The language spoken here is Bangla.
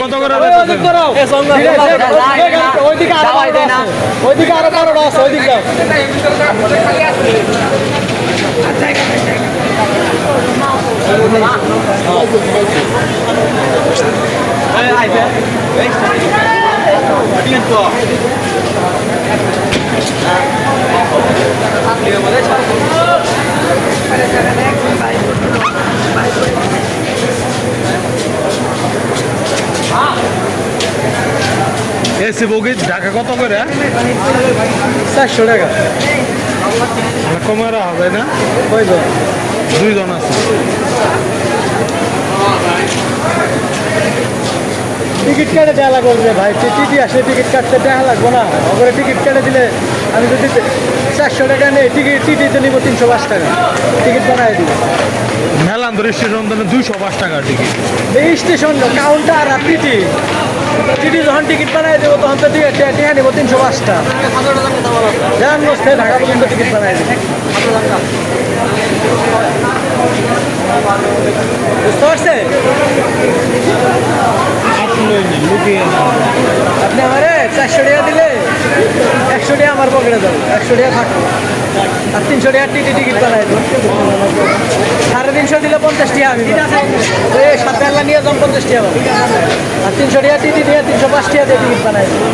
কত করে ওইদিকে আরো 12টা আছে ওইদিকে এসি বগি ঢাকা কত করে? 400 টাকা। কমেরা হবে না? কয়জন? 2 জন আছে। টিকিট কেটে দেওয়া লাগবে ভাই, টিটি আসলে টিকিট কাটতে দেওয়া লাগবো না, ওপরে টিকিট কেটে দিলে আমি যদি 400 টাকা নেই টিটিতে নিব 305 টাকা, টিকিট বানাই দিব। মেলান্দর স্টেশন 205 টাকা টিকিট। এই স্টেশন কাউন্টার আর টিটি যখন টিকিট বানাই দেবো তখন তো টিকিট নিব 305 টাকা। জাহাঙ্গীর ঢাকা পর্যন্ত টিকিট বানাই দেবো। বুঝতে পারছে? আপনি আমারে 400 টাকা দিলে 100 টাকা আমার পকেটে যাবে, 100 টাকা থাকবে আর 300 টাকা টিটি টিকিট বানাই দেবো। 350 দিলে 50 টাকা আমি ওই 7 টাকা নিয়ে যান 50 টাকা আর 300 টাকা টিটি দিয়ে 305 টাকা দিয়ে টিকিট বানাই দেবো।